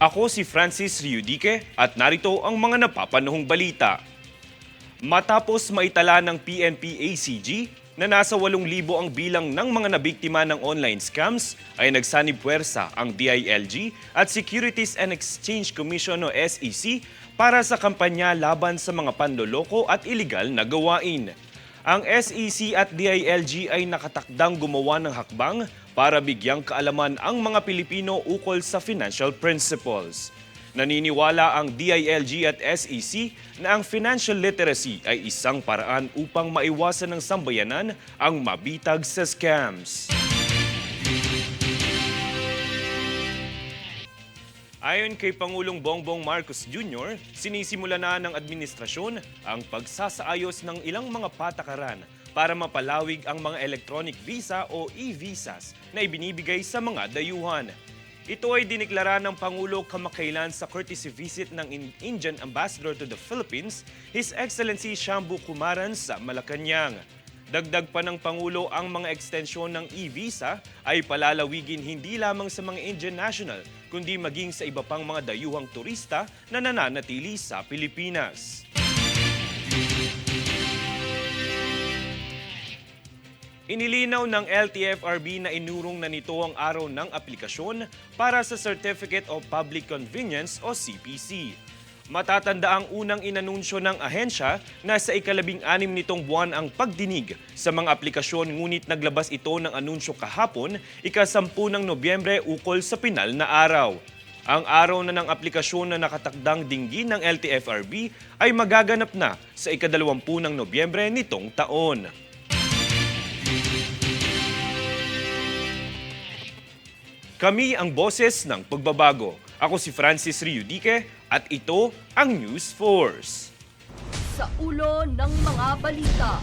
Ako si Francis Riudique at narito ang mga napapanahong balita. Matapos maitala ng PNP-ACG na nasa 8,000 ang bilang ng mga nabiktima ng online scams, ay nagsanib puwersa ang DILG at Securities and Exchange Commission o SEC para sa kampanya laban sa mga panloloko at iligal na gawain. Ang SEC at DILG ay nakatakdang gumawa ng hakbang para bigyang kaalaman ang mga Pilipino ukol sa financial principles. Naniniwala ang DILG at SEC na ang financial literacy ay isang paraan upang maiwasan ng sambayanan ang mabitag sa scams. Ayon kay Pangulong Bongbong Marcos Jr., sinisimula na ng administrasyon ang pagsasaayos ng ilang mga patakaran para mapalawig ang mga electronic visa o e-visas na ibinibigay sa mga dayuhan. Ito ay diniklara ng Pangulo kamakailan sa courtesy visit ng Indian Ambassador to the Philippines, His Excellency Shambhu Kumaran sa Malacanang. Dagdag pa ng Pangulo, ang mga ekstensyon ng e-visa ay palalawigin hindi lamang sa mga Indian national, kundi maging sa iba pang mga dayuhang turista na nananatili sa Pilipinas. Inilinaw ng LTFRB na inurong na nito ang araw ng aplikasyon para sa Certificate of Public Convenience o CPC. Matatanda ang unang inanunsyo ng ahensya na sa ika-16 nitong buwan ang pagdinig sa mga aplikasyon, ngunit naglabas ito ng anunsyo kahapon, ika-10 ng Nobyembre ukol sa pinal na araw. Ang araw na ng aplikasyon na nakatakdang dinggin ng LTFRB ay magaganap na sa ika-20 ng Nobyembre nitong taon. Kami ang boses ng pagbabago. Ako si Francis Riudique at ito ang News Force. Sa ulo ng mga balita,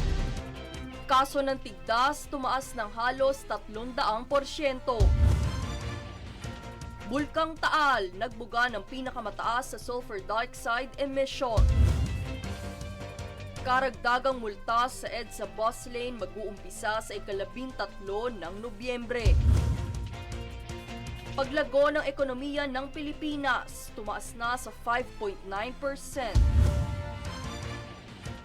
kaso ng tigdas tumaas ng halos 300%. Bulkang Taal nagbuga ng pinakamataas sa sulfur dioxide emission. Karagdagang multa sa EDSA bus lane mag-uumpisa sa ika-13 ng Nobyembre. Paglago ng ekonomiya ng Pilipinas, tumaas na sa 5.9%.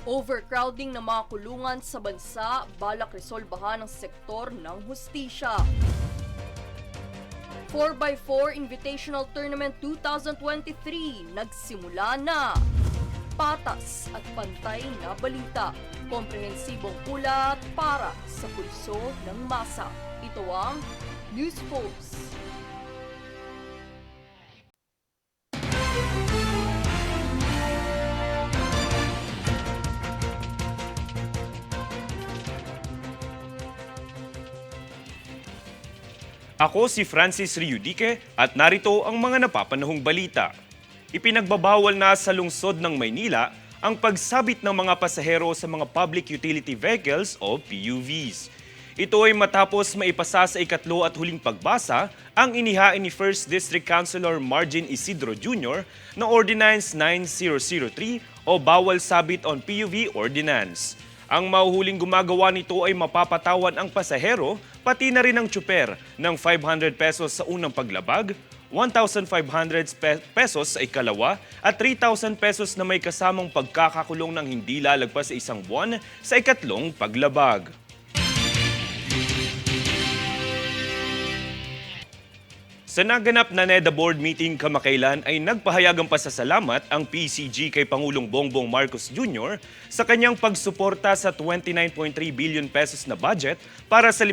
Overcrowding ng mga kulungan sa bansa, balak resolbahan ng sektor ng hustisya. 4x4 Invitational Tournament 2023 nagsimula na. Patas at pantay na balita, komprehensibong ulat para sa pulso ng masa. Ito ang News Force. Ako si Francis Riudique at narito ang mga napapanahong balita. Ipinagbabawal na sa lungsod ng Maynila ang pagsabit ng mga pasahero sa mga public utility vehicles o PUVs. Ito ay matapos maipasa sa ikatlo at huling pagbasa ang inihain ni 1st District Councilor Margin Isidro Jr. na Ordinance 9003 o Bawal Sabit on PUV Ordinance. Ang mahuhuling gumagawa nito ay mapapatawan ang pasahero, pati na rin ang tsuper, ng 500 pesos sa unang paglabag, 1,500 pesos sa ikalawa, at 3,000 pesos na may kasamang pagkakakulong ng hindi lalagpas sa isang buwan sa ikatlong paglabag. Sa naganap na NEDA board meeting kamakailan ay nagpahayag ang pasasalamat ang PCG kay Pangulong Bongbong Marcos Jr. sa kanyang pagsuporta sa 29.3 billion pesos na budget para sa 5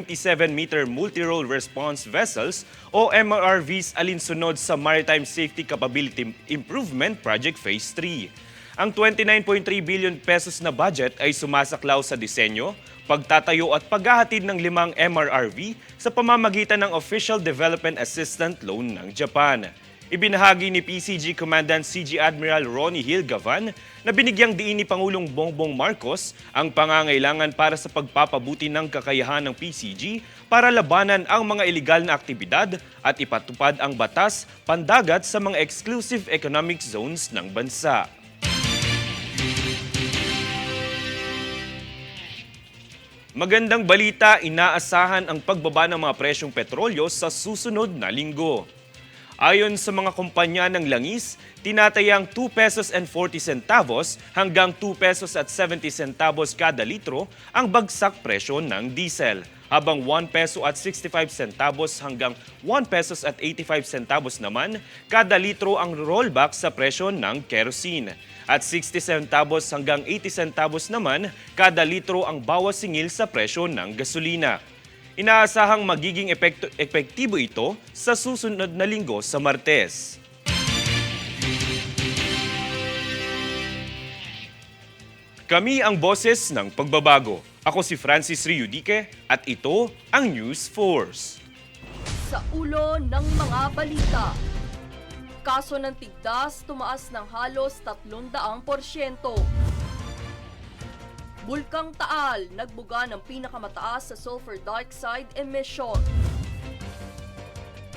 97-meter multi-role response vessels o MRVs alinsunod sa Maritime Safety Capability Improvement Project Phase 3. Ang 29.3 billion pesos na budget ay sumasaklaw sa disenyo, pagtatayo at paghahatid ng 5 MRRV sa pamamagitan ng Official Development Assistance Loan ng Japan. Ibinahagi ni PCG Commandant CG Admiral Ronnie Hilgavan na binigyang diin ni Pangulong Bongbong Marcos ang pangangailangan para sa pagpapabuti ng kakayahan ng PCG para labanan ang mga ilegal na aktibidad at ipatupad ang batas pandagat sa mga exclusive economic zones ng bansa. Magandang balita, inaasahan ang pagbaba ng mga presyong petrolyo sa susunod na linggo. Ayon sa mga kumpanya ng langis, tinatayang 2 pesos and 40 centavos hanggang 2 pesos at 70 centavos kada litro ang bagsak presyo ng diesel, habang 1 peso at 65 centavos hanggang 1 pesos at 85 centavos naman kada litro ang rollback sa presyo ng kerosene. At 60 centavos hanggang 80 centavos naman kada litro ang bawas singil sa presyo ng gasolina. Inaasahang magiging epektibo ito sa susunod na linggo sa Martes. Kami ang boses ng pagbabago. Ako si Francis Riudique at ito ang News Force. Sa ulo ng mga balita, kaso ng tigdas tumaas ng halos 300%. Bulkang Taal nagbuga ng pinakamataas sa sulfur dioxide emission.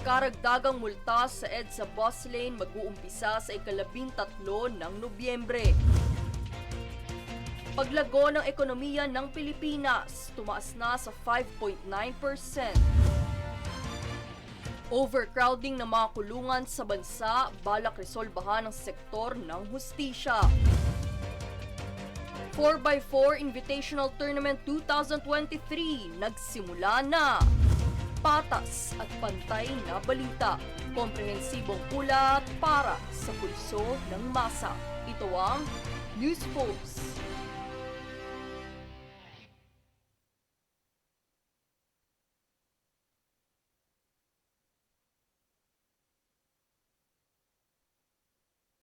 Karagdagang multa sa EDSA bus lane mag-uumpisa sa ika-13 ng Nobyembre. Paglago ng ekonomiya ng Pilipinas, tumaas na sa 5.9%. Overcrowding ng mga kulungan sa bansa, balak resolbahan ng sektor ng hustisya. 4x4 Invitational Tournament 2023 nagsimula na. Patas at pantay na balita, komprehensibong ulat para sa pulso ng masa. Ito ang News Pulse.